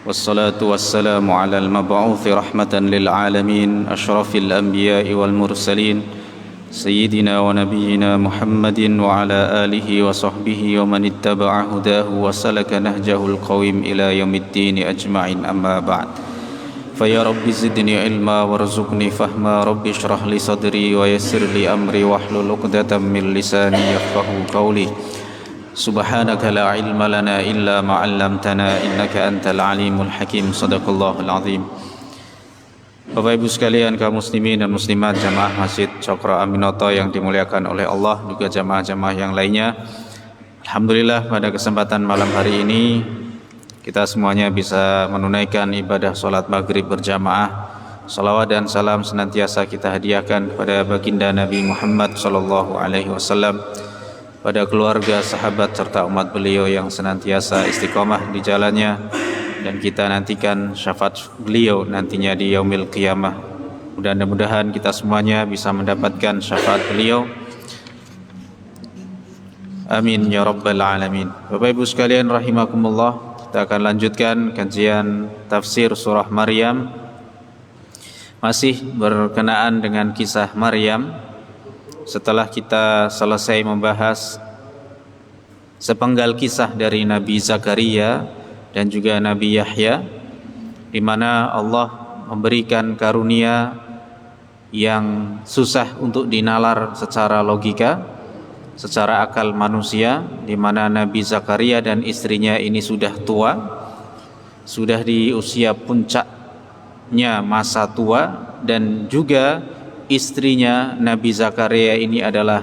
والصلاة والسلام على المبعوث رحمة للعالمين أشرف الأنبياء والمرسلين سيدنا ونبينا محمد وعلى آله وصحبه ومن اتبع هداه وسلك نهجه القويم إلى يوم الدين أجمعين أما بعد فيا رب زدني علما وارزقني فهما رب اشرح لي صدري ويسر لي أمري واحلل عقدة من لساني يفقهوا قولي سبحانك لا علم لنا إلا ما علمتنا إنك أنت العليم الحكيم صدق الله العظيم. Bapak Ibu sekalian, kaum muslimin dan muslimat jamaah Masjid Cokro Aminoto yang dimuliakan oleh Allah, juga jamaah-jamaah yang lainnya. Alhamdulillah pada kesempatan malam hari ini kita semuanya bisa menunaikan ibadah sholat maghrib berjamaah. Salawat dan salam senantiasa kita hadiahkan kepada baginda Nabi Muhammad SAW, pada keluarga, sahabat serta umat beliau yang senantiasa istiqomah di jalannya, dan kita nantikan syafaat beliau nantinya di yaumil qiyamah. Mudah-mudahan kita semuanya bisa mendapatkan syafaat beliau. Amin ya rabbal alamin. Bapak Ibu sekalian rahimakumullah, kita akan lanjutkan kajian tafsir surah Maryam, masih berkenaan dengan kisah Maryam. Setelah kita selesai membahas sepenggal kisah dari Nabi Zakaria dan juga Nabi Yahya, di mana Allah memberikan karunia yang susah untuk dinalar secara logika, secara akal manusia, di mana Nabi Zakaria dan istrinya ini sudah tua, sudah di usia puncaknya masa tua, dan juga istrinya Nabi Zakaria ini adalah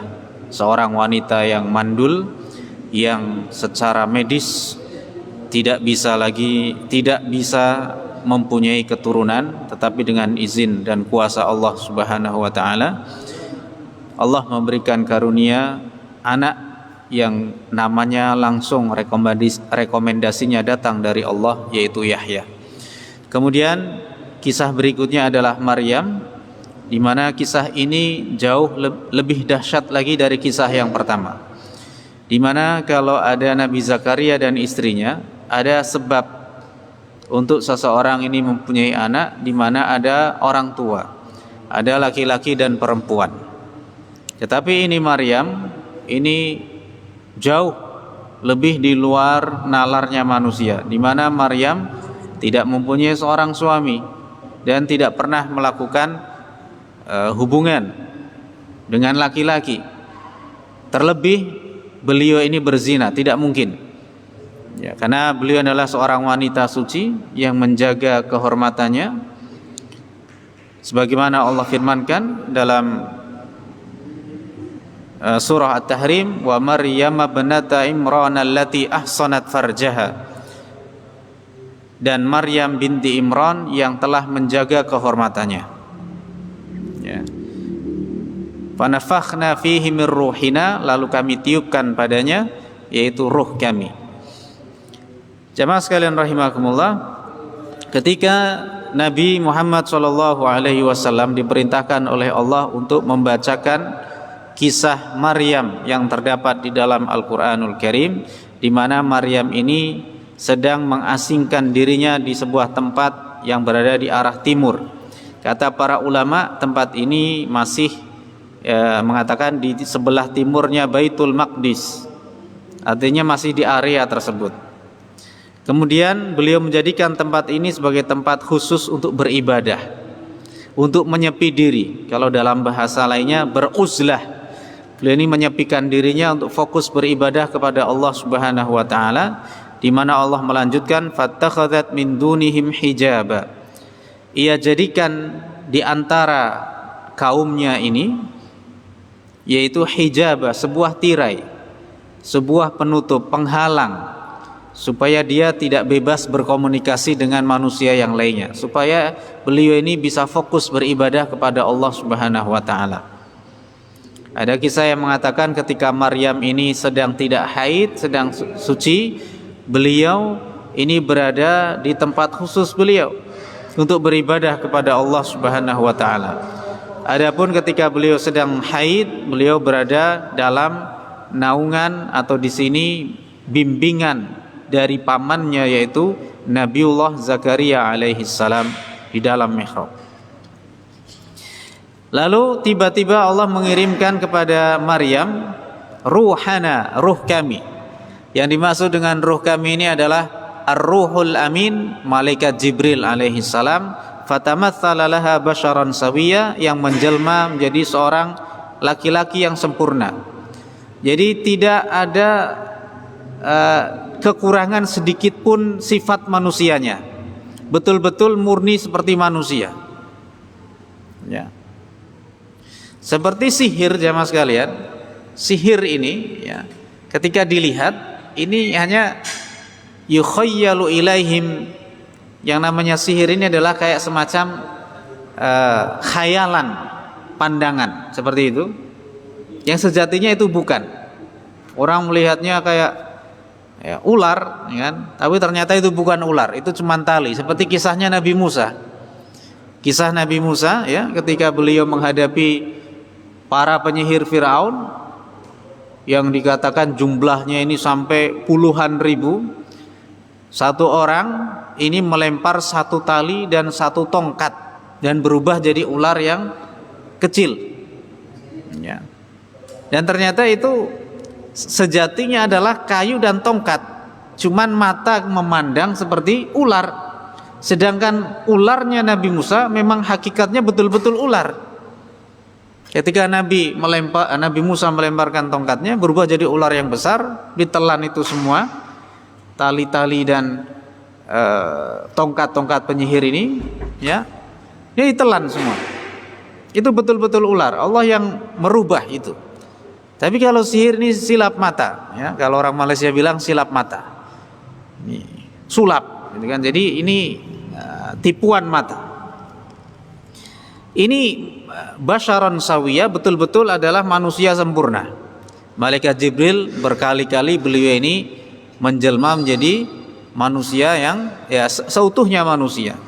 seorang wanita yang mandul, yang secara medis tidak bisa mempunyai keturunan, tetapi dengan izin dan kuasa Allah Subhanahu wa taala, Allah memberikan karunia anak yang namanya langsung rekomendasinya datang dari Allah, yaitu Yahya. Kemudian kisah berikutnya adalah Maryam, di mana kisah ini jauh lebih dahsyat lagi dari kisah yang pertama, di mana kalau ada Nabi Zakaria dan istrinya, ada sebab untuk seseorang ini mempunyai anak, di mana ada orang tua, ada laki-laki dan perempuan. Tetapi ini Maryam, ini jauh lebih di luar nalarnya manusia, di mana Maryam tidak mempunyai seorang suami dan tidak pernah melakukan hubungan dengan laki-laki. Terlebih beliau ini berzina, tidak mungkin ya, karena beliau adalah seorang wanita suci yang menjaga kehormatannya, sebagaimana Allah firmankan dalam surah At-Tahrim, wa Maryam ibnata Imran allati ahsanat farjaha, dan Maryam binti Imran yang telah menjaga kehormatannya. Ya. Fanafakhna fihi min ruhina, lalu kami tiupkan padanya, yaitu ruh kami. Jamaah sekalian rahimakumullah, ketika Nabi Muhammad SAW diperintahkan oleh Allah untuk membacakan kisah Maryam yang terdapat di dalam Al-Quranul Karim, di mana Maryam ini sedang mengasingkan dirinya di sebuah tempat yang berada di arah timur. Kata para ulama, tempat ini masih mengatakan di sebelah timurnya Baitul Maqdis, artinya masih di area tersebut. Kemudian beliau menjadikan tempat ini sebagai tempat khusus untuk beribadah, untuk menyepi diri. Kalau dalam bahasa lainnya beruzlah, beliau ini menyepikan dirinya untuk fokus beribadah kepada Allah Subhanahu wa taala, di mana Allah melanjutkan fattakhadhat min dunihim hijaba. Ia jadikan di antara kaumnya ini, yaitu hijab, sebuah tirai, sebuah penutup, penghalang, supaya dia tidak bebas berkomunikasi dengan manusia yang lainnya, supaya beliau ini bisa fokus beribadah kepada Allah Subhanahu wa taala. Ada kisah yang mengatakan ketika Maryam ini sedang tidak haid, sedang suci, beliau ini berada di tempat khusus beliau untuk beribadah kepada Allah Subhanahu wa taala. Adapun ketika beliau sedang haid, beliau berada dalam naungan atau di sini bimbingan dari pamannya yaitu Nabiullah Zakaria alaihi salam di dalam mihrab. Lalu tiba-tiba Allah mengirimkan kepada Maryam ruhana, ruh kami. Yang dimaksud dengan ruh kami ini adalah ar-ruhul amin, malaikat Jibril alaihi salam, fatamatsala laha basyaran sawiyya, yang menjelma menjadi seorang laki-laki yang sempurna. Jadi tidak ada kekurangan sedikit pun sifat manusianya. Betul-betul murni seperti manusia. Ya. Seperti sihir jamaah sekalian, sihir ini ya, ketika dilihat ini hanya yukhayyalu ilaihim, yang namanya sihir ini adalah kayak semacam khayalan, pandangan seperti itu, yang sejatinya itu bukan. Orang melihatnya kayak ya, ular, ya kan? Tapi ternyata itu bukan ular, itu cuma tali. Seperti kisahnya Nabi Musa. Kisah Nabi Musa ya, ketika beliau menghadapi para penyihir Firaun yang dikatakan jumlahnya ini sampai puluhan ribu. Satu orang ini melempar satu tali dan satu tongkat dan berubah jadi ular yang kecil. Ya. Dan ternyata itu sejatinya adalah kayu dan tongkat. Cuman mata memandang seperti ular. Sedangkan ularnya Nabi Musa memang hakikatnya betul-betul ular. Ketika Nabi Musa melemparkan tongkatnya, berubah jadi ular yang besar, ditelan itu semua tali-tali dan tongkat-tongkat penyihir ini, ya, dia ditelan semua. Itu betul-betul ular. Allah yang merubah itu. Tapi kalau sihir ini silap mata, ya, kalau orang Malaysia bilang silap mata, ini, sulap, gitu kan? Jadi ini tipuan mata. Ini basyaran sawiyah, betul-betul adalah manusia sempurna. Malaikat Jibril berkali-kali beliau ini menjelma menjadi manusia yang ya seutuhnya manusia.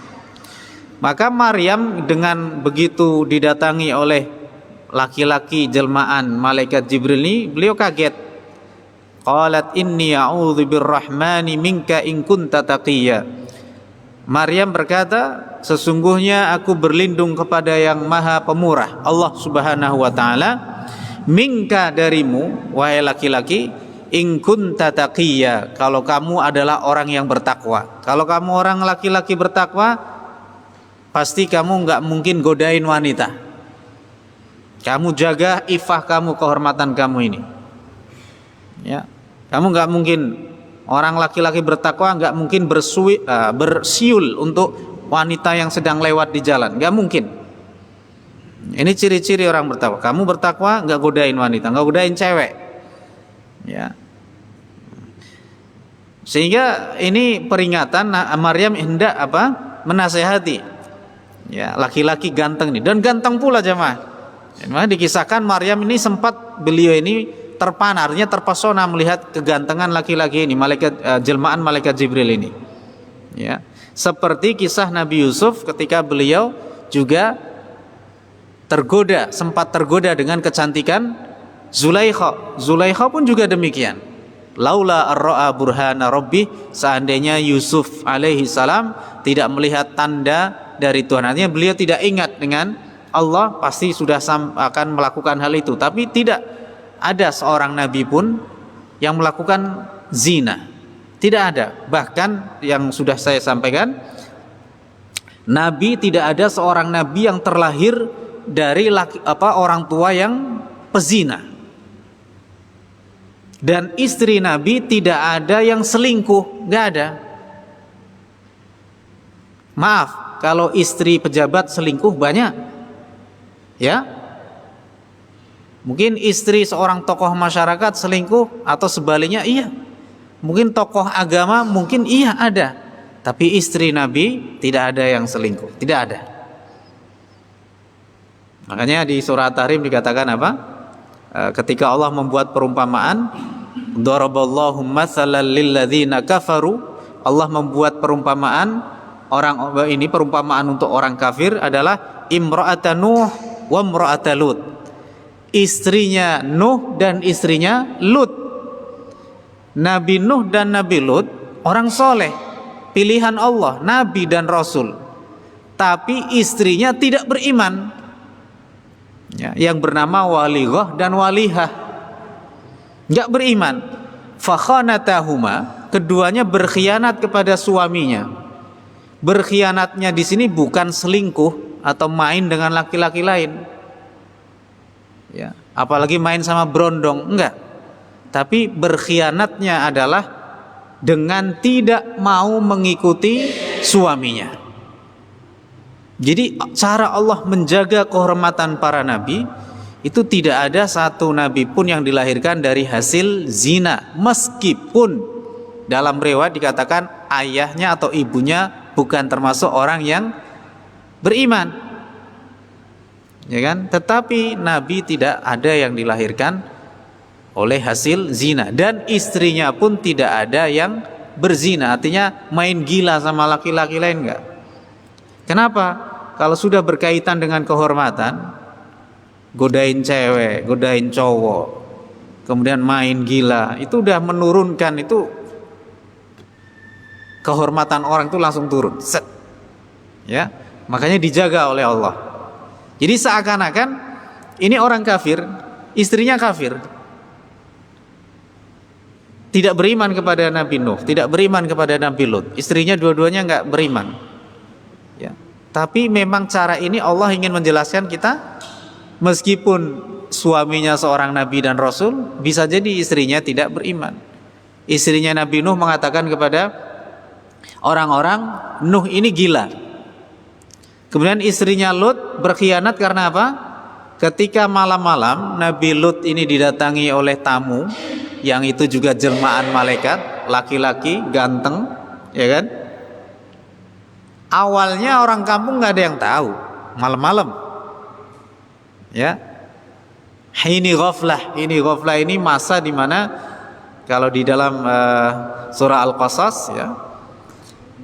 Maka Maryam dengan begitu didatangi oleh laki-laki jelmaan malaikat Jibril ini, beliau kaget. Qalat inni a'udzu birrahmani minka in kunta taqiyya. Maryam berkata, sesungguhnya aku berlindung kepada yang maha pemurah, Allah subhanahu wa ta'ala, minka darimu, wahai laki-laki, in kunta taqiyya, kalau kamu adalah orang yang bertakwa. Kalau kamu orang laki-laki bertakwa, pasti kamu enggak mungkin godain wanita. Kamu jaga ifah kamu, kehormatan kamu ini. Ya, kamu enggak mungkin, orang laki-laki bertakwa enggak mungkin bersiul untuk wanita yang sedang lewat di jalan, enggak mungkin. Ini ciri-ciri orang bertakwa. Kamu bertakwa enggak godain wanita, enggak godain cewek. Ya. Sehingga ini peringatan Maryam hendak menasehati ya laki-laki ganteng ini, dan ganteng pula jemaah. Dikisahkan Maryam ini sempat beliau ini terpana, artinya terpesona melihat kegantengan laki-laki ini, jelmaan malaikat Jibril ini. Ya. Seperti kisah Nabi Yusuf ketika beliau juga sempat tergoda dengan kecantikan Zulaikha. Zulaikha pun juga demikian. Laula ar-ra'a burhana rabbih, seandainya Yusuf alaihi salam tidak melihat tanda dari Tuhan, artinya beliau tidak ingat dengan Allah, pasti sudah akan melakukan hal itu. Tapi tidak ada seorang nabi pun yang melakukan zina. Tidak ada. Bahkan yang sudah saya sampaikan, nabi tidak ada seorang nabi yang terlahir dari orang tua yang pezina. Dan istri nabi tidak ada yang selingkuh, enggak ada. Maaf, kalau istri pejabat selingkuh banyak. Ya. Mungkin istri seorang tokoh masyarakat selingkuh, atau sebaliknya, iya. Mungkin tokoh agama, mungkin iya ada. Tapi istri Nabi tidak ada yang selingkuh, tidak ada. Makanya di surah At-Tahrim dikatakan apa? Ketika Allah membuat perumpamaan, daraballahu matsalan lil ladzina kafaru, Allah membuat perumpamaan perumpamaan untuk orang kafir adalah imra'atan Nuh wa imra'atan Lut. Istrinya Nuh dan istrinya Lut. Nabi Nuh dan Nabi Lut orang soleh, pilihan Allah, Nabi dan Rasul, tapi istrinya tidak beriman, ya, yang bernama Walighah dan Walihah, nggak beriman. Fakhanatahuma, keduanya berkhianat kepada suaminya. Berkhianatnya di sini bukan selingkuh atau main dengan laki-laki lain, ya, apalagi main sama berondong, enggak. Tapi berkhianatnya adalah dengan tidak mau mengikuti suaminya. Jadi cara Allah menjaga kehormatan para nabi itu tidak ada satu nabi pun yang dilahirkan dari hasil zina, meskipun dalam riwayat dikatakan ayahnya atau ibunya bukan termasuk orang yang beriman, ya kan? Tetapi nabi tidak ada yang dilahirkan oleh hasil zina, dan istrinya pun tidak ada yang berzina, artinya main gila sama laki-laki lain, enggak. Kenapa? Kalau sudah berkaitan dengan kehormatan, godain cewek, godain cowok, kemudian main gila, itu udah menurunkan, itu kehormatan orang itu langsung turun, set, ya. Makanya dijaga oleh Allah. Jadi seakan-akan ini orang kafir, istrinya kafir, tidak beriman kepada Nabi Nuh, tidak beriman kepada Nabi Lut, istrinya dua-duanya nggak beriman, ya. Tapi memang cara ini Allah ingin menjelaskan kita, meskipun suaminya seorang Nabi dan Rasul, bisa jadi istrinya tidak beriman. Istrinya Nabi Nuh mengatakan kepada orang-orang, Nuh ini gila. Kemudian istrinya Lut berkhianat karena apa? Ketika malam-malam Nabi Lut ini didatangi oleh tamu, yang itu juga jelmaan malaikat, laki-laki ganteng, ya kan? Awalnya orang kampung nggak ada yang tahu, malam-malam, ya. Ini ghaflah ini masa dimana kalau di dalam surah Al-Qasas, ya,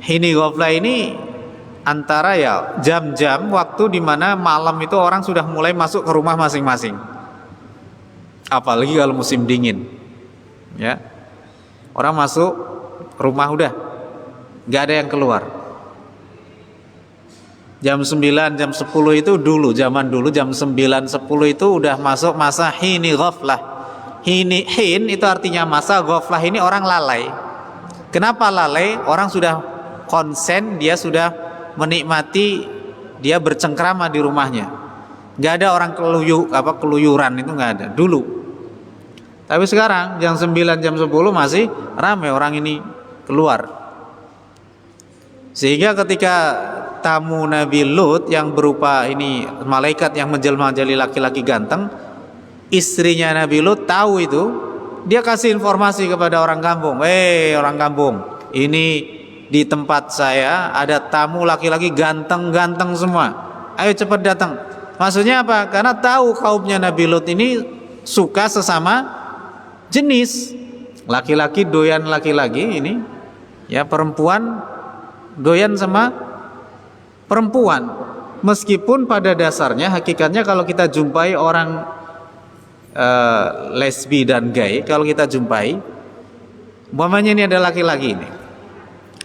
ini ghaflah ini antara ya jam-jam waktu dimana malam itu orang sudah mulai masuk ke rumah masing-masing, apalagi kalau musim dingin, ya, orang masuk rumah udah nggak ada yang keluar. Jam 9, jam 10 itu dulu, zaman dulu jam 9, 10 itu udah masuk masa hini ghaflah. Hin itu artinya masa, ghaflah ini orang lalai. Kenapa lalai? Orang sudah konsen, dia sudah menikmati, dia bercengkrama di rumahnya. Gak ada orang keluyuran, itu gak ada dulu. Tapi sekarang jam 9, jam 10 masih ramai orang ini keluar. Sehingga ketika tamu Nabi Lut yang berupa ini malaikat yang menjelma jadi laki-laki ganteng, istrinya Nabi Lut tahu itu, dia kasih informasi kepada orang kampung, orang kampung, ini di tempat saya ada tamu laki-laki ganteng-ganteng semua, ayo cepat datang. Maksudnya apa? Karena tahu kaumnya Nabi Lut ini suka sesama jenis, laki-laki doyan laki-laki ini, ya, perempuan doyan sama perempuan. Meskipun pada dasarnya hakikatnya kalau kita jumpai orang lesbi dan gay, kalau kita jumpai, umpamanya ini ada laki-laki ini,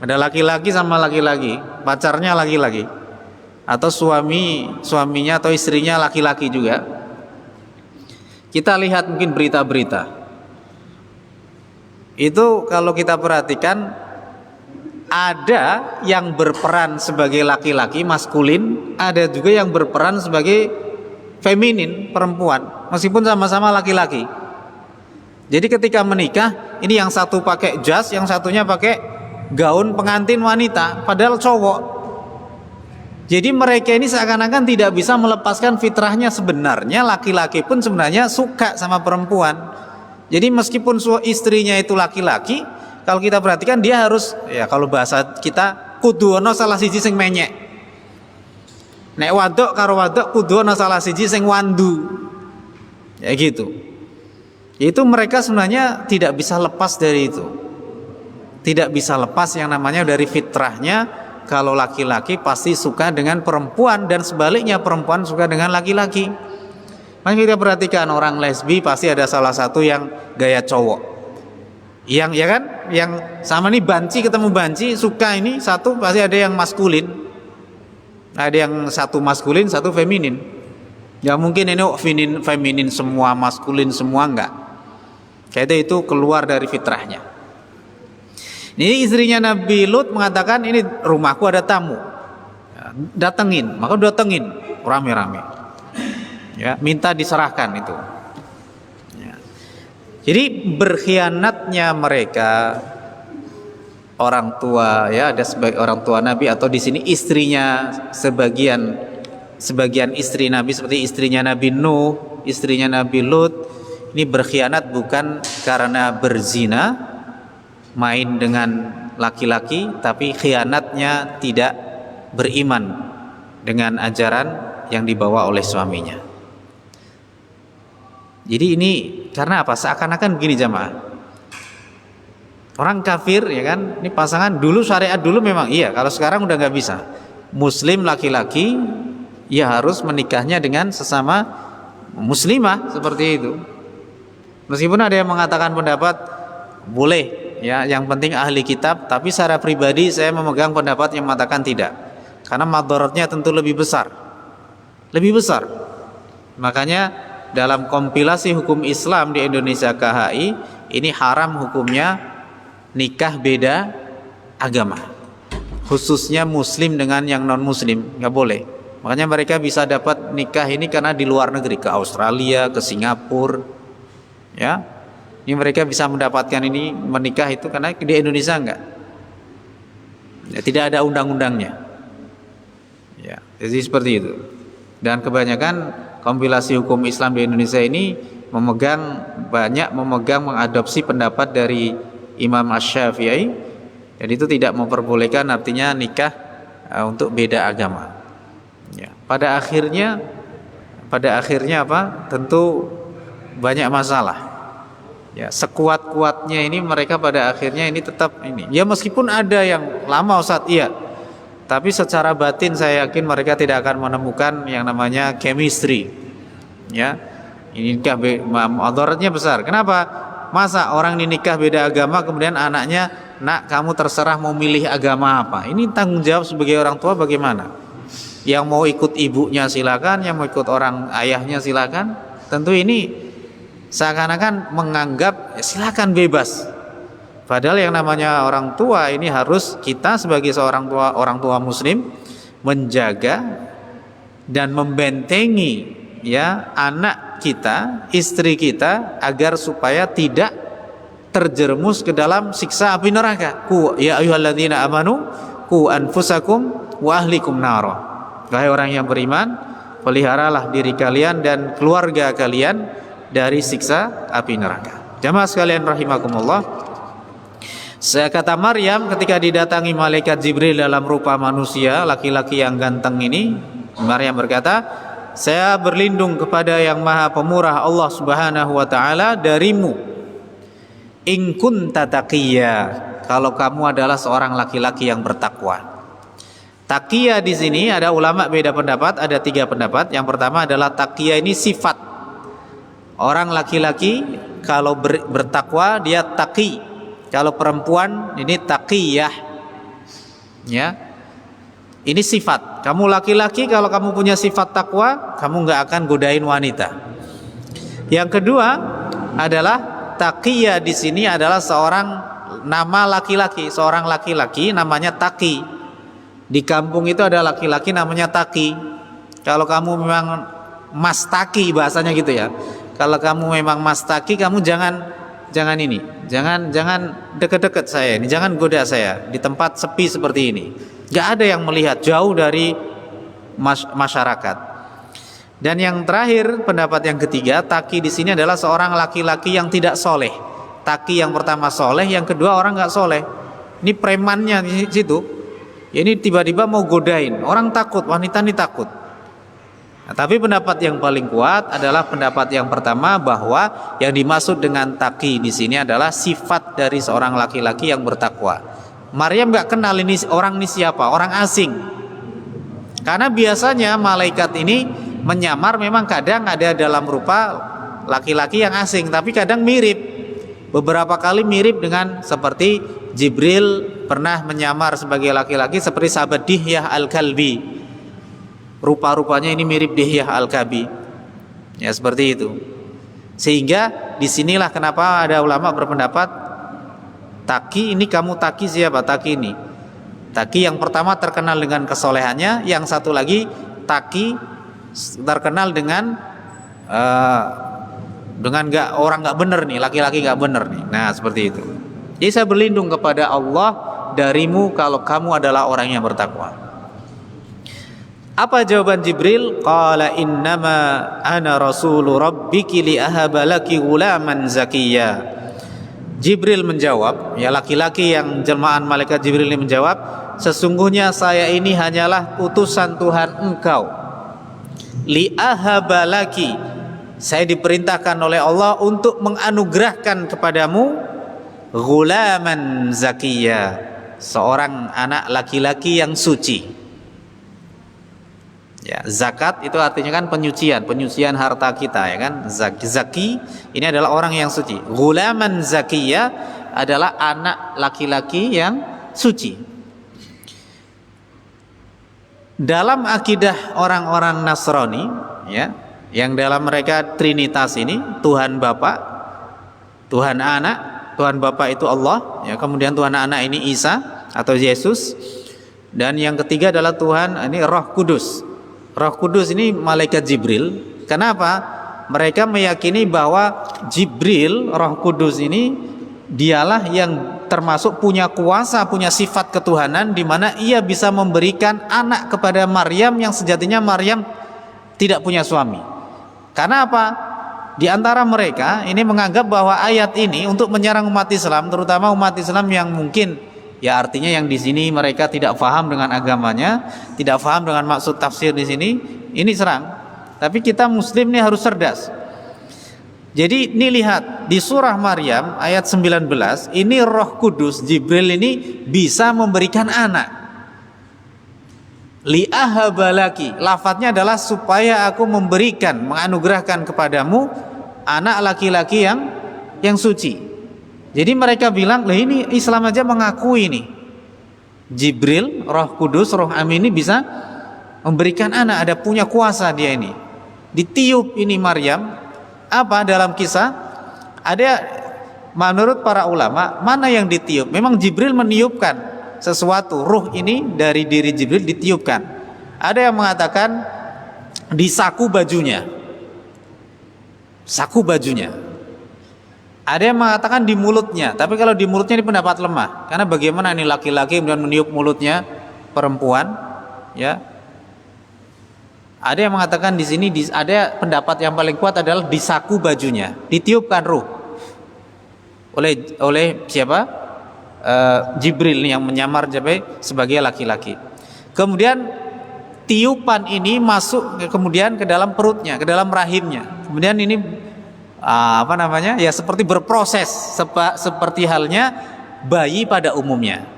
ada laki-laki sama laki-laki, pacarnya laki-laki, atau suaminya atau istrinya laki-laki juga. Kita lihat mungkin berita-berita itu, kalau kita perhatikan ada yang berperan sebagai laki-laki maskulin, ada juga yang berperan sebagai feminin perempuan, meskipun sama-sama laki-laki. Jadi ketika menikah, ini yang satu pakai jas, yang satunya pakai gaun pengantin wanita, padahal cowok. Jadi mereka ini seakan-akan tidak bisa melepaskan fitrahnya. Sebenarnya laki-laki pun sebenarnya suka sama perempuan. Jadi meskipun istrinya itu laki-laki, kalau kita perhatikan dia harus, ya kalau bahasa kita, kudu ana salah siji sing menyek. Nek wadok karo wadok kudu ana salah siji sing wandu. Ya gitu. Itu mereka sebenarnya tidak bisa lepas dari itu. Tidak bisa lepas yang namanya dari fitrahnya. Kalau laki-laki pasti suka dengan perempuan, dan sebaliknya perempuan suka dengan laki-laki. Makanya kita perhatikan orang lesbi pasti ada salah satu yang gaya cowok. Yang, ya kan? yang sama nih banci ketemu banci, suka ini satu pasti ada yang maskulin, ada yang satu maskulin satu feminin. Nggak mungkin ini feminin semua, maskulin semua, enggak. Kayaknya itu keluar dari fitrahnya. Ini istrinya Nabi Lut mengatakan, ini rumahku ada tamu, datengin, maka datengin rame-rame, ya, minta diserahkan itu. Ya. Jadi berkhianatnya mereka orang tua, ya, ada sebagai orang tua Nabi, atau di sini istrinya sebagian istri Nabi seperti istrinya Nabi Nuh, istrinya Nabi Lut, ini berkhianat bukan karena berzina, main dengan laki-laki, tapi khianatnya tidak beriman dengan ajaran yang dibawa oleh suaminya. Jadi ini karena apa? Seakan-akan begini jamaah, orang kafir, ya kan, ini pasangan dulu syariat dulu memang iya, kalau sekarang udah nggak bisa. Muslim laki-laki ya harus menikahnya dengan sesama muslimah seperti itu. Meskipun ada yang mengatakan pendapat boleh, ya, yang penting ahli kitab, tapi secara pribadi saya memegang pendapat yang mengatakan tidak, karena madaratnya tentu lebih besar. Makanya dalam kompilasi hukum Islam di Indonesia KHI ini haram hukumnya nikah beda agama, khususnya muslim dengan yang non muslim, nggak boleh. Makanya mereka bisa dapat nikah ini karena di luar negeri, ke Australia, ke Singapura, ya. Ini mereka bisa mendapatkan ini menikah itu karena di Indonesia enggak, ya, tidak ada undang-undangnya, ya. Jadi seperti itu. Dan kebanyakan kompilasi hukum Islam di Indonesia ini banyak memegang mengadopsi pendapat dari Imam Asy-Syafi'i, dan itu tidak memperbolehkan artinya nikah untuk beda agama. Ya. Pada akhirnya apa? Tentu banyak masalah. Ya, sekuat-kuatnya ini mereka pada akhirnya ini tetap ini. Ya meskipun ada yang lama Ustaz, iya. Tapi secara batin saya yakin mereka tidak akan menemukan yang namanya chemistry. Ya. Ini nikah mudaratnya besar. Kenapa? Masa orang ini nikah beda agama kemudian anaknya, "Nak, kamu terserah mau milih agama apa." Ini tanggung jawab sebagai orang tua bagaimana? Yang mau ikut ibunya silakan, yang mau ikut orang ayahnya silakan. Tentu ini seakan-akan menganggap silakan bebas. Padahal yang namanya orang tua ini harus kita sebagai seorang orang tua muslim menjaga dan membentengi, ya, anak kita, istri kita agar supaya tidak terjerumus ke dalam siksa api neraka. Ya ayyuhalladzina amanu qu anfusakum wa ahlikum nara. Wahai orang yang beriman, peliharalah diri kalian dan keluarga kalian dari siksa api neraka. Jamaah sekalian rahimakumullah, kata Maryam ketika didatangi malaikat Jibril dalam rupa manusia, laki-laki yang ganteng ini, Maryam berkata, "Saya berlindung kepada yang Maha Pemurah Allah Subhanahu wa taala darimu. In kunta taqiyya, kalau kamu adalah seorang laki-laki yang bertakwa." Taqiyya di sini ada ulama beda pendapat, ada 3 pendapat. Yang pertama adalah taqiyya ini sifat. Orang laki-laki kalau bertakwa dia taqi. Kalau perempuan ini taqiyah. Ya. Ini sifat. Kamu laki-laki kalau kamu punya sifat takwa, kamu nggak akan godain wanita. Yang kedua adalah taqiyah di sini adalah seorang nama laki-laki, seorang laki-laki namanya Taqi. Di kampung itu ada laki-laki namanya Taqi. Kalau kamu memang Mas Taqi bahasanya gitu ya. Kalau kamu memang Mas Taqi, kamu jangan ini, jangan deket-deket saya ini, jangan goda saya di tempat sepi seperti ini. Gak ada yang melihat, jauh dari masyarakat. Dan yang terakhir, pendapat yang ketiga, Taqi di sini adalah seorang laki-laki yang tidak soleh. Taqi yang pertama soleh, yang kedua orang nggak soleh. Ini premannya di situ. Ini tiba-tiba mau godain, orang takut, wanita ini takut. Nah, tapi pendapat yang paling kuat adalah pendapat yang pertama, bahwa yang dimaksud dengan taqi di sini adalah sifat dari seorang laki-laki yang bertakwa. Maryam nggak kenal ini orang ini siapa, orang asing. Karena biasanya malaikat ini menyamar, memang kadang ada dalam rupa laki-laki yang asing, tapi kadang mirip. Beberapa kali mirip dengan seperti Jibril pernah menyamar sebagai laki-laki seperti sahabat Dihyah Al-Kalbi. Rupa-rupanya ini mirip Dihyah Al-Kalbi. Ya seperti itu. Sehingga disinilah kenapa ada ulama berpendapat Taki ini kamu Taki siapa? Taki ini. Taki yang pertama terkenal dengan kesolehannya, yang satu lagi Taki terkenal dengan orang nggak bener nih, laki-laki nggak bener nih. Nah seperti itu. Jadi saya berlindung kepada Allah darimu kalau kamu adalah orang yang bertakwa. Apa jawaban Jibril? Qala innama ana rasulu rabbiki li ahaba laki ghulaman zakiyya. Jibril menjawab, ya laki-laki yang jelmaan malaikat Jibril ini menjawab, sesungguhnya saya ini hanyalah utusan Tuhan engkau. Li ahaba laki, saya diperintahkan oleh Allah untuk menganugerahkan kepadamu ghulaman zakiyya, seorang anak laki-laki yang suci. Ya, zakat itu artinya kan penyucian harta kita, ya kan? Zaki ini adalah orang yang suci. Ghulaman zakiyya adalah anak laki-laki yang suci. Dalam akidah orang-orang Nasrani, ya, yang dalam mereka Trinitas ini, Tuhan Bapa, Tuhan Anak, Tuhan Bapa itu Allah, ya, kemudian Tuhan Anak ini Isa atau Yesus, dan yang ketiga adalah Tuhan ini Roh Kudus. Roh Kudus ini malaikat Jibril. Kenapa? Mereka meyakini bahwa Jibril, Roh Kudus ini dialah yang termasuk punya kuasa, punya sifat ketuhanan, di mana ia bisa memberikan anak kepada Maryam yang sejatinya Maryam tidak punya suami. Karena apa? Di antara mereka ini menganggap bahwa ayat ini untuk menyerang umat Islam, terutama umat Islam yang mungkin, ya artinya yang di sini mereka tidak paham dengan agamanya, tidak paham dengan maksud tafsir di sini, ini serang. Tapi kita Muslim ini harus cerdas. Jadi ini lihat di surah Maryam ayat 19, ini Roh Kudus Jibril ini bisa memberikan anak. Li ahabalaki, lafadznya adalah supaya aku memberikan, menganugerahkan kepadamu anak laki-laki yang suci. Jadi mereka bilang, lah ini Islam aja mengakui nih Jibril, Roh Kudus, Roh Amin ini bisa memberikan anak, ada punya kuasa dia ini. Ditiup ini Maryam, apa dalam kisah? Ada menurut para ulama, mana yang ditiup? Memang Jibril meniupkan sesuatu, ruh ini dari diri Jibril ditiupkan. Ada yang mengatakan di saku bajunya. Saku bajunya. Ada yang mengatakan di mulutnya, tapi kalau di mulutnya ini pendapat lemah. Karena bagaimana ini laki-laki kemudian meniup mulutnya perempuan, ya? Ada yang mengatakan di sini ada pendapat yang paling kuat adalah di saku bajunya, ditiupkan ruh oleh siapa? Jibril yang menyamar sebagai laki-laki. Kemudian tiupan ini masuk kemudian ke dalam perutnya, ke dalam rahimnya. Kemudian ini ya seperti berproses seperti halnya bayi pada umumnya.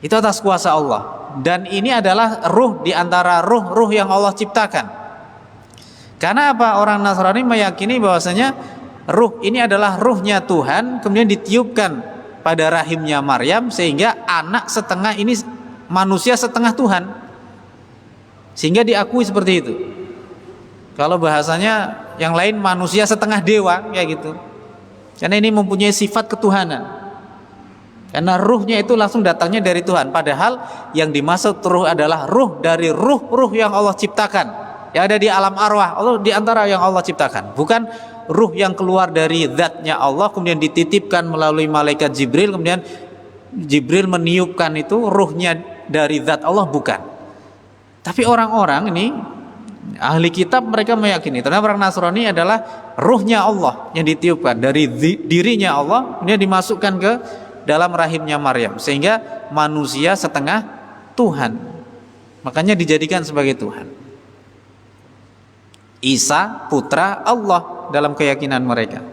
Itu atas kuasa Allah. Dan ini adalah ruh di antara ruh-ruh yang Allah ciptakan. Karena apa? Orang Nasrani meyakini bahwasanya ruh ini adalah ruhnya Tuhan, kemudian ditiupkan pada rahimnya Maryam, sehingga anak setengah ini manusia setengah Tuhan, sehingga diakui seperti itu. Kalau bahasanya yang lain manusia setengah dewa, kayak gitu. Karena ini mempunyai sifat ketuhanan. Karena ruhnya itu langsung datangnya dari Tuhan. Padahal yang dimaksud ruh adalah ruh dari ruh-ruh yang Allah ciptakan, yang ada di alam arwah. Allah di antara yang Allah ciptakan, bukan ruh yang keluar dari zatnya Allah kemudian dititipkan melalui malaikat Jibril, kemudian Jibril meniupkan itu ruhnya dari zat Allah, bukan. Tapi orang-orang ini ahli kitab mereka meyakini ternyata orang Nasrani adalah ruhnya Allah yang ditiupkan dari dirinya Allah, kemudian dimasukkan ke dalam rahimnya Maryam, sehingga manusia setengah Tuhan, makanya dijadikan sebagai Tuhan. Isa putra Allah dalam keyakinan mereka.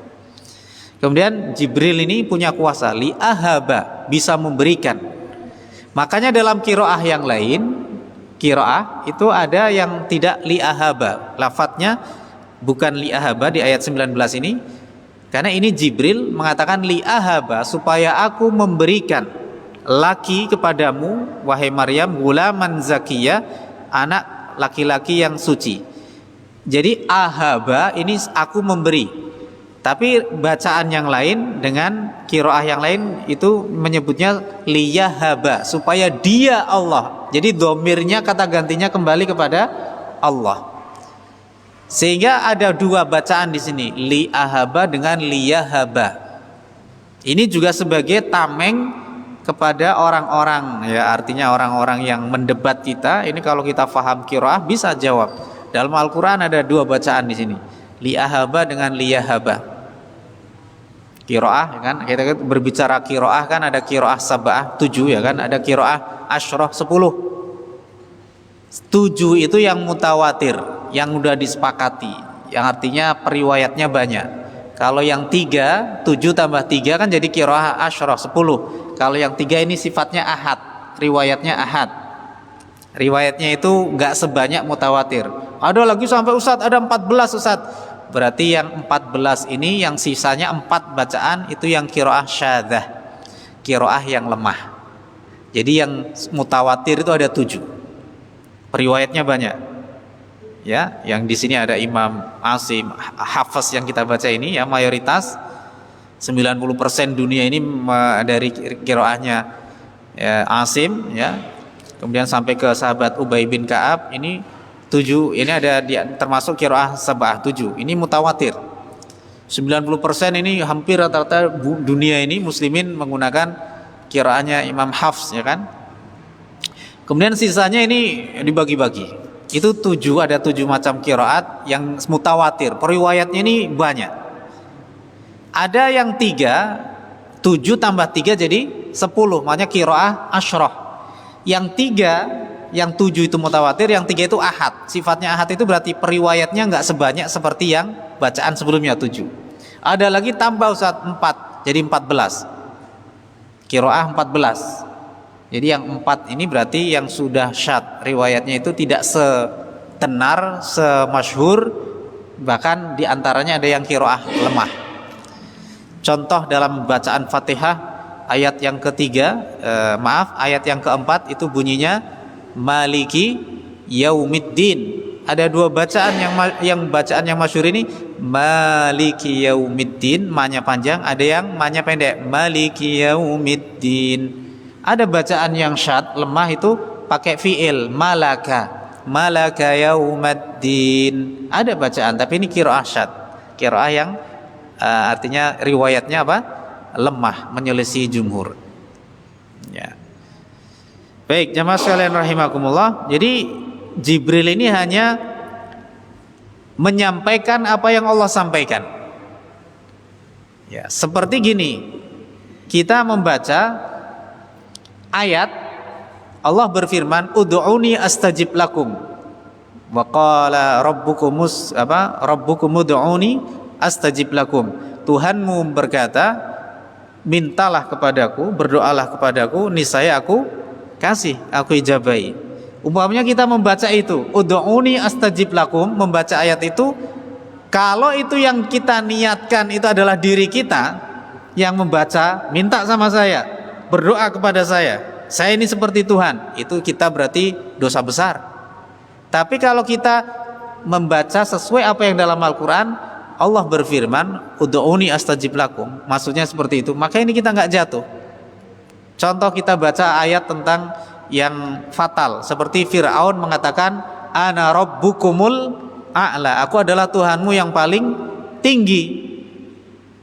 Kemudian Jibril ini punya kuasa li ahaba, bisa memberikan. Makanya dalam qiraah yang lain, qiraah itu ada yang tidak li ahaba, lafadznya bukan li ahaba di ayat 19 ini, Karena ini Jibril mengatakan li ahaba, supaya aku memberikan laki kepadamu wahai Maryam, gulaman zakiyah, anak laki-laki yang suci. Jadi ahaba ini aku memberi. Tapi bacaan yang lain dengan qiraah yang lain itu menyebutnya liyahaba, supaya dia Allah. Jadi domirnya kata gantinya kembali kepada Allah. Sehingga ada dua bacaan di sini, li ahaba dengan liyahaba. Ini juga sebagai tameng kepada orang-orang, ya, artinya orang-orang yang mendebat kita. Ini kalau kita faham qiraah bisa jawab. Dalam Al-Qur'an ada dua bacaan di sini, li ahaba dengan liyahaba. Qiraah, ya kan? Kita berbicara qiraah kan ada qiraah sab'ah 7, ya kan? Ada qiraah asyrah 10. 7 itu yang mutawatir, yang udah disepakati, yang artinya periwayatnya banyak. Kalau yang 3, 7 tambah 3 kan jadi qiraah asyrah 10. Kalau yang 3 ini sifatnya ahad, riwayatnya ahad. Riwayatnya itu nggak sebanyak mutawatir. Ada lagi sampai Ustadz ada 14 Ustadz. Berarti yang 14 ini, yang sisanya 4 bacaan itu yang qiraah syadzah, qiraah yang lemah. Jadi yang mutawatir itu ada 7, periwayatnya banyak. Ya, yang di sini ada Imam Asim, Hafaz yang kita baca ini, ya, mayoritas 90% dunia ini dari qiraahnya, ya, Asim, ya. Kemudian sampai ke sahabat Ubay bin Ka'ab ini 7, ini ada termasuk qiraah sab'ah 7. Ini mutawatir. 90% ini hampir rata-rata dunia ini muslimin menggunakan qiraahnya Imam Hafs, ya kan? Kemudian sisanya ini dibagi-bagi. Itu 7, ada 7 macam qiraat yang mutawatir. Periwayatnya ini banyak. Ada yang 3, 7 tambah 3 jadi 10, makanya qiraah asyrah. Yang 3, yang 7 itu mutawatir, yang 3 itu ahad. Sifatnya ahad itu berarti periwayatnya nggak sebanyak seperti yang bacaan sebelumnya 7. Ada lagi tambah Ustaz 4, jadi 14. Qiraah 14. Jadi yang 4 ini berarti yang sudah syadz, riwayatnya itu tidak setenar, semasyhur, bahkan diantaranya ada yang qiraah lemah. Contoh dalam bacaan Fatihah ayat yang ketiga, ayat yang keempat itu bunyinya Maliki Yaumiddin. Ada 2 bacaan yang bacaan yang masyhur ini Maliki Yaumiddin, ma-nya panjang, ada yang ma-nya pendek, Maliki Yaumiddin. Ada bacaan yang syadz, lemah, itu pakai fiil malaka yaumaddin. Ada bacaan, tapi ini qiraah syadz, qiraah yang artinya riwayatnya apa? Lemah, menyelisih jumhur. Ya. Baik, jamaah sekalian rahimakumullah. Jadi Jibril ini hanya menyampaikan apa yang Allah sampaikan. Ya, seperti gini. Kita membaca ayat Allah berfirman, "Ud'uni astajib lakum." Wa qala rabbukum ud'uni astajib lakum. Tuhanmu berkata, mintalah kepadaku, berdoalah kepadaku, niscaya aku kasih, aku ijabai. Umpamanya kita membaca itu, ud'uni astajib lakum, membaca ayat itu, kalau itu yang kita niatkan itu adalah diri kita yang membaca, minta sama saya, berdoa kepada saya ini seperti Tuhan, itu kita berarti dosa besar. Tapi kalau kita membaca sesuai apa yang dalam Al-Quran, Allah berfirman, ud'uni astajib lakum, maksudnya seperti itu, maka ini kita nggak jatuh. Contoh kita baca ayat tentang yang fatal, seperti Fir'aun mengatakan ana rabbukumul a'la, aku adalah Tuhanmu yang paling tinggi.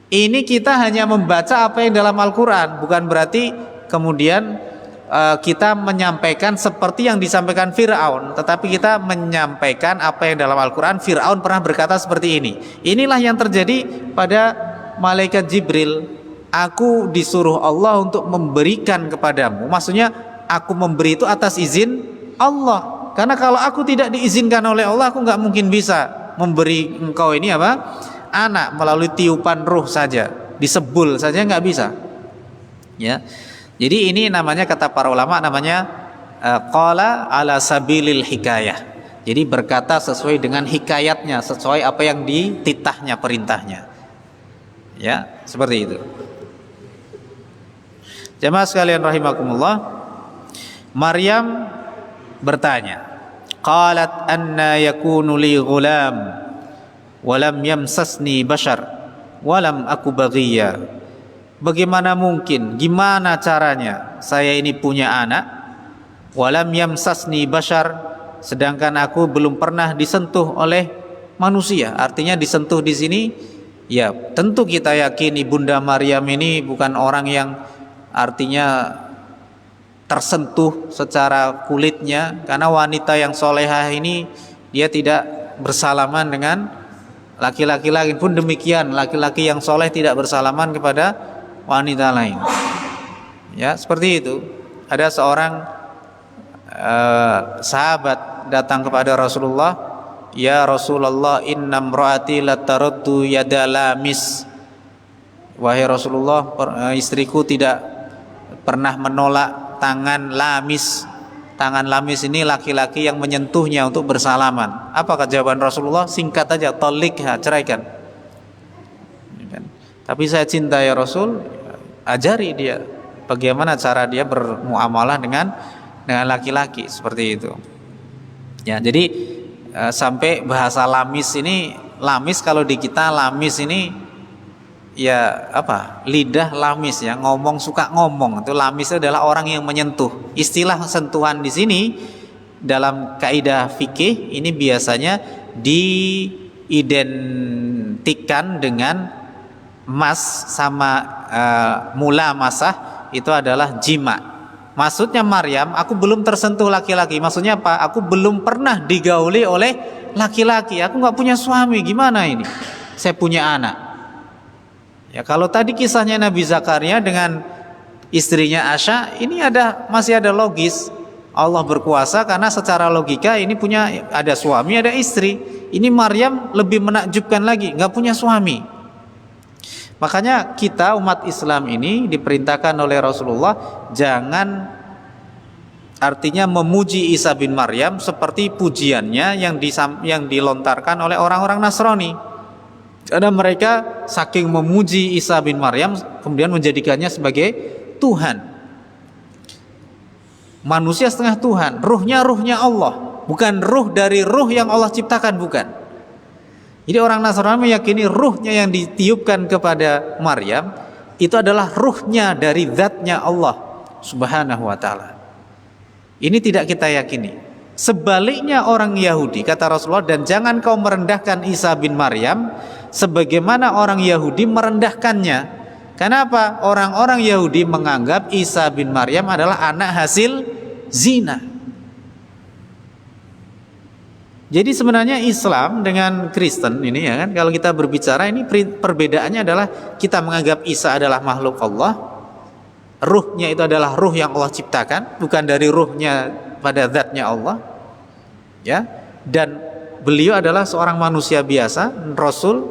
Ini kita hanya membaca apa yang dalam Al-Quran, bukan berarti kemudian kita menyampaikan seperti yang disampaikan Fir'aun, tetapi kita menyampaikan apa yang dalam Al-Quran. Fir'aun pernah berkata seperti ini. Inilah yang terjadi pada malaikat Jibril. Aku disuruh Allah untuk memberikan kepadamu. Maksudnya aku memberi itu atas izin Allah. Karena kalau aku tidak diizinkan oleh Allah, aku nggak mungkin bisa memberi engkau ini apa? Anak melalui tiupan ruh saja, disebul saja nggak bisa. Ya. Jadi ini namanya, kata para ulama, namanya qala ala sabilil hikayah. Jadi berkata sesuai dengan hikayatnya, sesuai apa yang dititahnya, perintahnya. Ya, seperti itu. Jemaah sekalian rahimakumullah, Maryam bertanya, qalat anna yakunu li ghulam wa lam yamsasni bashar wa lam aku baghiya. Bagaimana mungkin, gimana caranya saya ini punya anak, wa lam yamsasni bashar, sedangkan aku belum pernah disentuh oleh manusia. Artinya disentuh di sini, ya tentu kita yakin Ibunda Maryam ini bukan orang yang artinya tersentuh secara kulitnya, karena wanita yang solehah ini dia tidak bersalaman dengan laki-laki lain. Pun demikian, laki-laki yang soleh tidak bersalaman kepada wanita lain. Ya, seperti itu. Ada seorang sahabat datang kepada Rasulullah, ya Rasulullah, inna imraati lataraddu yada lamis. Wahai Rasulullah, istriku tidak pernah menolak tangan lamis. Tangan lamis ini laki-laki yang menyentuhnya untuk bersalaman. Apakah jawaban Rasulullah? Singkat aja, talikha, ceraikan. Tapi saya cinta ya Rasul, ajari dia bagaimana cara dia bermuamalah dengan laki-laki, seperti itu. Ya, jadi sampai bahasa lamis ini, lamis kalau di kita lamis ini ya apa? Lidah lamis ya, ngomong suka ngomong. Itu lamis itu adalah orang yang menyentuh. Istilah sentuhan di sini dalam kaidah fikih ini biasanya diidentikan dengan mas sama mula masah, itu adalah jima. Maksudnya Maryam, aku belum tersentuh laki-laki. Maksudnya apa? Aku belum pernah digauli oleh laki-laki. Aku nggak punya suami. Gimana ini? Saya punya anak. Ya, kalau tadi kisahnya Nabi Zakaria dengan istrinya Asya, ini masih ada logis. Allah berkuasa karena secara logika ini punya ada suami, ada istri. Ini Maryam lebih menakjubkan lagi, nggak punya suami. Makanya kita umat Islam ini diperintahkan oleh Rasulullah jangan artinya memuji Isa bin Maryam seperti pujiannya yang dilontarkan oleh orang-orang Nasrani. Karena mereka saking memuji Isa bin Maryam kemudian menjadikannya sebagai Tuhan. Manusia setengah Tuhan, ruhnya Allah, bukan ruh dari ruh yang Allah ciptakan, bukan. Jadi orang Nasrani meyakini ruhnya yang ditiupkan kepada Maryam itu adalah ruhnya dari zatnya Allah Subhanahu wa ta'ala. Ini tidak kita yakini. Sebaliknya orang Yahudi, kata Rasulullah, dan jangan kau merendahkan Isa bin Maryam sebagaimana orang Yahudi merendahkannya. Kenapa? Orang-orang Yahudi menganggap Isa bin Maryam adalah anak hasil zina. Jadi sebenarnya Islam dengan Kristen ini ya kan, kalau kita berbicara ini perbedaannya adalah kita menganggap Isa adalah makhluk Allah, ruhnya itu adalah ruh yang Allah ciptakan, bukan dari ruhnya pada zatnya Allah, ya. Dan beliau adalah seorang manusia biasa, Rasul,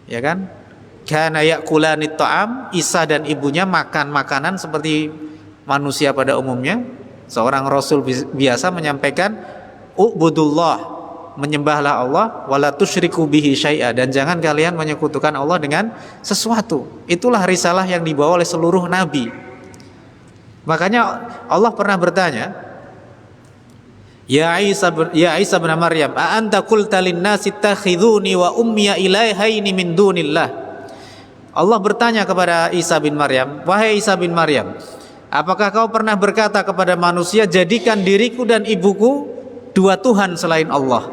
ya kan. Kana yakulani ta'am, Isa dan ibunya makan makanan seperti manusia pada umumnya. Seorang Rasul biasa menyampaikan Ubudullah, menyembahlah Allah, wala tusyriku bihi syai'a, dan jangan kalian menyekutukan Allah dengan sesuatu. Itulah risalah yang dibawa oleh seluruh nabi. Makanya Allah pernah bertanya, Ya Isa bin Maryam, a anta qulta lin-nasi ittakhiduni wa ummiya ilaahaini min dunillah. Allah bertanya kepada Isa bin Maryam, wahai Isa bin Maryam, apakah kau pernah berkata kepada manusia, jadikan diriku dan ibuku dua Tuhan selain Allah?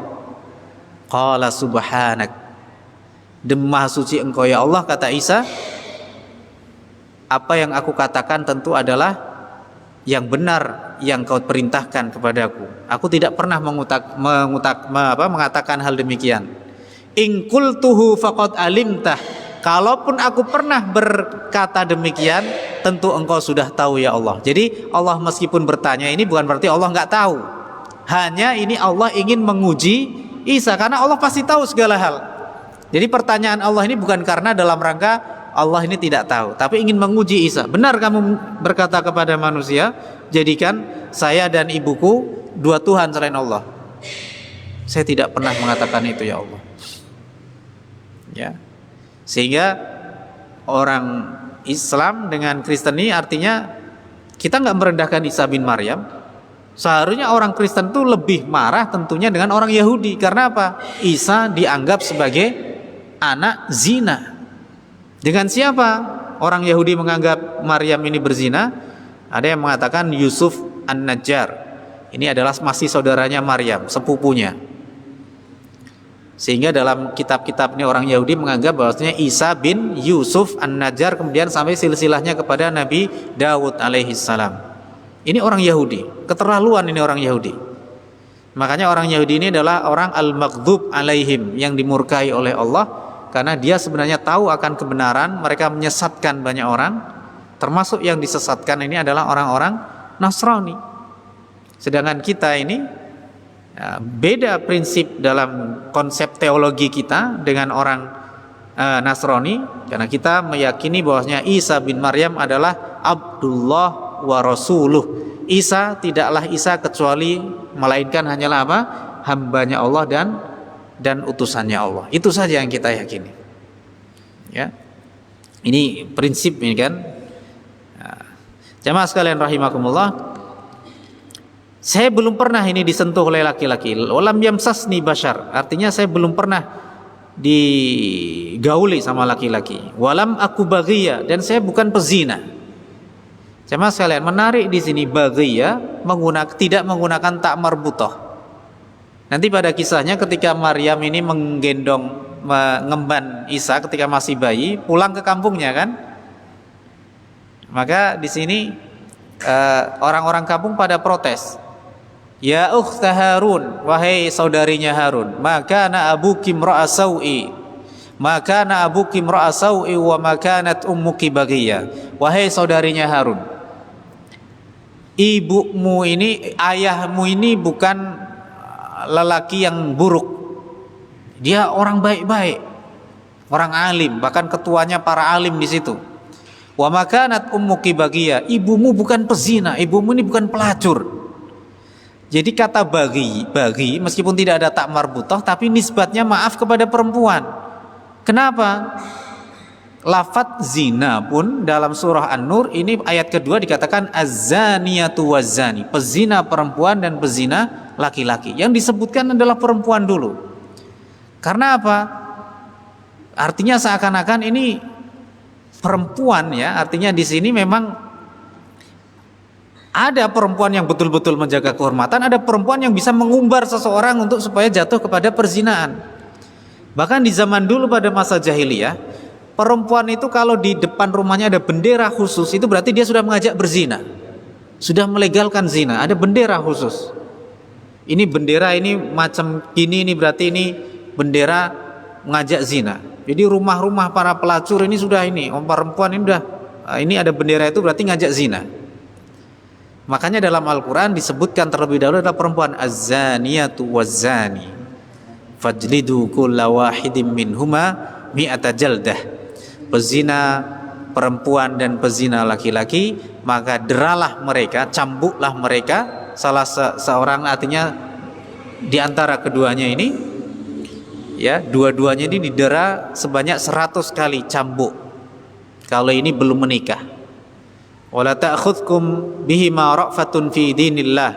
Qala subhanak, Maha suci engkau ya Allah, kata Isa, apa yang aku katakan tentu adalah yang benar yang kau perintahkan kepadaku. Aku tidak pernah mengatakan hal demikian. In qultuhu faqad alimtah, kalaupun aku pernah berkata demikian, tentu engkau sudah tahu ya Allah. Jadi Allah meskipun bertanya ini bukan berarti Allah nggak tahu. Hanya ini Allah ingin menguji Isa, karena Allah pasti tahu segala hal. Jadi pertanyaan Allah ini bukan karena dalam rangka Allah ini tidak tahu, tapi ingin menguji Isa. Benar kamu berkata kepada manusia, jadikan saya dan ibuku dua Tuhan selain Allah? Saya tidak pernah mengatakan itu ya Allah. Ya. Sehingga orang Islam dengan Kristen ini artinya kita nggak merendahkan Isa bin Maryam. Seharusnya orang Kristen itu lebih marah tentunya dengan orang Yahudi. Karena apa? Isa dianggap sebagai anak zina. Dengan siapa orang Yahudi menganggap Maryam ini berzina? Ada yang mengatakan Yusuf An-Najjar. Ini adalah masih saudaranya Maryam, sepupunya. Sehingga dalam kitab-kitab ini orang Yahudi menganggap bahwasanya Isa bin Yusuf An-Najjar kemudian sampai silsilahnya kepada Nabi Daud alaihissalam. Ini orang Yahudi, keterlaluan ini orang Yahudi. Makanya orang Yahudi ini adalah orang al-maghdub alaihim, yang dimurkai oleh Allah, karena dia sebenarnya tahu akan kebenaran. Mereka menyesatkan banyak orang, termasuk yang disesatkan ini adalah orang-orang Nasrani. Sedangkan kita ini beda prinsip dalam konsep teologi kita dengan orang Nasrani, karena kita meyakini bahwasanya Isa bin Maryam adalah Abdullah wa rasuluh. Isa tidaklah Isa kecuali melainkan hanyalah apa? Hambanya Allah dan utusannya Allah. Itu saja yang kita yakini. Ya. Ini prinsip ini kan. Jamaah sekalian rahimakumullah. Saya belum pernah ini disentuh oleh laki-laki. Walam yamsasni bashar. Artinya saya belum pernah digauli sama laki-laki. Walam aku baghiyah, dan saya bukan pezina. Jamaah sekalian, menarik di sini baghiyah tidak menggunakan tak marbutah. Nanti pada kisahnya ketika Maryam ini mengemban Isa ketika masih bayi, pulang ke kampungnya kan. Maka di sini orang-orang kampung pada protes. Ya ukhta Harun, wahai saudarinya Harun, maka na abuki imra'a sau'i. Maka na abuki imra'a sau'i wa makanat ummuki baghiyah. Wahai saudarinya Harun, ibumu ini, ayahmu ini bukan lelaki yang buruk. Dia orang baik-baik, orang alim, bahkan ketuanya para alim di situ. Wa makanat ummuki baghiyah, ibumu bukan pezina, ibumu ini bukan pelacur. Jadi kata bagi meskipun tidak ada tak marbutah, tapi nisbatnya maaf kepada perempuan. Kenapa? Lafadz zina pun dalam surah An-Nur ini ayat kedua dikatakan az-zaniyatu waz-zani, pezina perempuan dan pezina laki-laki. Yang disebutkan adalah perempuan dulu. Karena apa? Artinya seakan-akan ini perempuan ya, artinya di sini memang ada perempuan yang betul-betul menjaga kehormatan, ada perempuan yang bisa mengumbar seseorang untuk supaya jatuh kepada perzinaan. Bahkan di zaman dulu pada masa jahiliyah, perempuan itu kalau di depan rumahnya ada bendera khusus, itu berarti dia sudah mengajak berzina, sudah melegalkan zina. Ada bendera khusus. Ini bendera ini macam gini, ini berarti ini bendera mengajak zina. Jadi rumah-rumah para pelacur ini sudah ini, perempuan ini sudah ini ada bendera itu berarti ngajak zina. Makanya dalam Al-Quran disebutkan terlebih dahulu adalah perempuan az-zaniyatu waz-zani fajlidu kulla wahidin minhuma mi'ata jaldah. Pezina perempuan dan pezina laki-laki, maka deralah mereka, cambuklah mereka, salah seorang, artinya di antara keduanya ini ya, dua-duanya ini didera sebanyak 100 kali cambuk kalau ini belum menikah. Wala ta'khudhukum bihima ra'fatun fi dinillah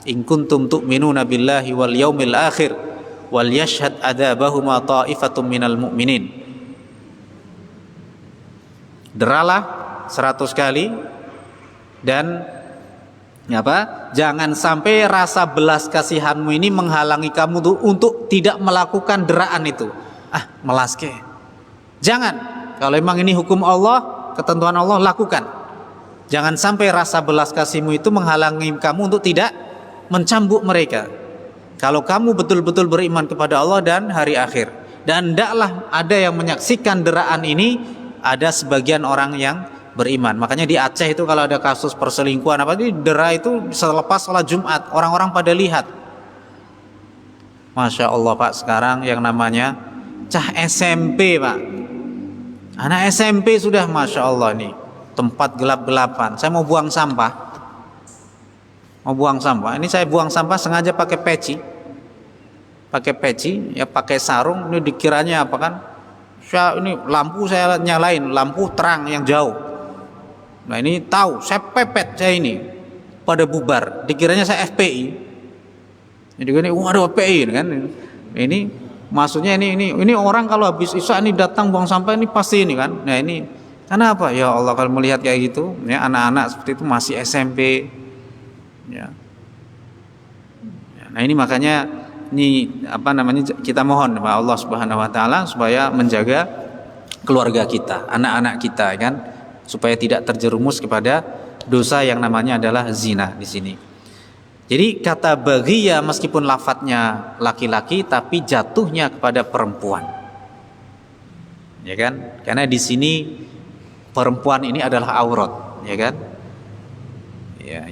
in kuntum tu'minuna billahi wal yaumil akhir wal yashhad adzabahuma ta'ifatun minal mu'minin. Deralah 100 kali dan apa? Jangan sampai rasa belas kasihanmu ini menghalangi kamu tuh untuk tidak melakukan deraan itu. Melaske. Jangan. Kalau memang ini hukum Allah, ketentuan Allah, lakukan. Jangan sampai rasa belas kasihmu itu menghalangi kamu untuk tidak mencambuk mereka. Kalau kamu betul-betul beriman kepada Allah dan hari akhir. Dan hendaklah ada yang menyaksikan deraan ini, ada sebagian orang yang beriman. Makanya di Aceh itu kalau ada kasus perselingkuhan apa itu dera itu selepas sholat Jumat, orang-orang pada lihat. Masya Allah Pak, sekarang yang namanya cah SMP Pak, anak SMP sudah Masya Allah nih, tempat gelap-gelapan. Saya mau buang sampah, ini saya buang sampah sengaja pakai peci, ya pakai sarung, ini dikiranya apa kan, Ini lampu saya nyalain, lampu terang yang jauh. Nah ini tahu, saya pepet saya ini pada bubar. Dikiranya saya FPI. Jadi ini waduh FPI kan. Ini maksudnya ini orang kalau habis isya ini datang buang sampah ini pasti ini kan. Nah ini kenapa? Ya Allah kalau melihat kayak gitu, ya anak-anak seperti itu masih SMP. Ya. Nah ini makanya ini kita mohon kepada Allah Subhanahu wa taala supaya menjaga keluarga kita, anak-anak kita kan, supaya tidak terjerumus kepada dosa yang namanya adalah zina di sini. Jadi kata baghiya meskipun lafadznya laki-laki tapi jatuhnya kepada perempuan. Ya kan? Karena di sini perempuan ini adalah aurat, ya kan? Ya,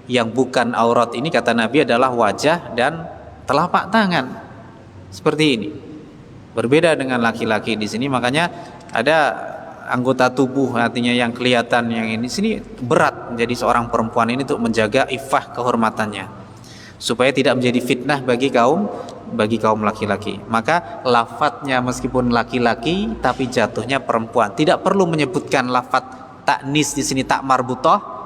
yang bukan aurat ini kata Nabi adalah wajah dan telapak tangan, seperti ini. Berbeda dengan laki-laki di sini, makanya ada anggota tubuh artinya yang kelihatan yang ini sini berat menjadi seorang perempuan ini untuk menjaga iffah kehormatannya, supaya tidak menjadi fitnah bagi kaum laki-laki. Maka lafadznya meskipun laki-laki tapi jatuhnya perempuan. Tidak perlu menyebutkan lafadz taknis di sini tak marbutah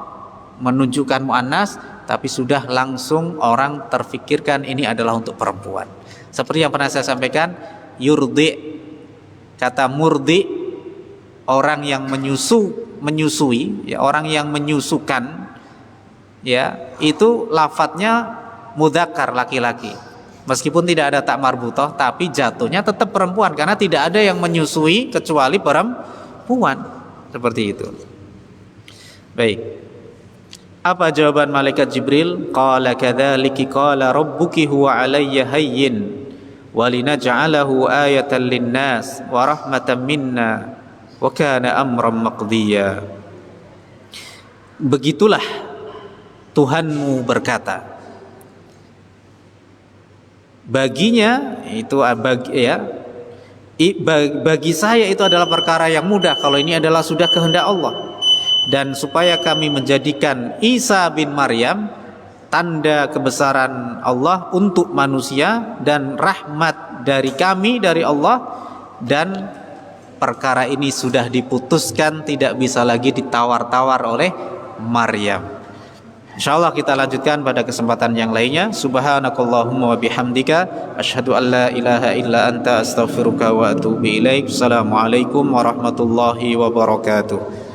menunjukkan muannas, tapi sudah langsung orang terfikirkan ini adalah untuk perempuan. Seperti yang pernah saya sampaikan, yurdi, kata murdi, orang yang menyusui, ya, orang yang menyusukan, ya, itu lafadznya mudzakkar laki-laki. Meskipun tidak ada tak marbutah, tapi jatuhnya tetap perempuan karena tidak ada yang menyusui kecuali perempuan. Seperti itu. Baik. Apa jawaban malaikat Jibril? Qala kadzalika qala rabbuki huwa 'alayya hayyin wa linaj'alahu ayatan lin-nas wa rahmatan minna wa kana amran maqdiya. Begitulah Tuhanmu berkata. Baginya itu bagi saya itu adalah perkara yang mudah kalau ini adalah sudah kehendak Allah. Dan supaya kami menjadikan Isa bin Maryam tanda kebesaran Allah untuk manusia dan rahmat dari kami, dari Allah, dan perkara ini sudah diputuskan, tidak bisa lagi ditawar-tawar oleh Maryam. Insyaallah kita lanjutkan pada kesempatan yang lainnya. Subhanakallahumma wa bihamdika asyhadu an la ilaha illa anta astaghfiruka wa atubu ilaik. Assalamualaikum warahmatullahi wabarakatuh.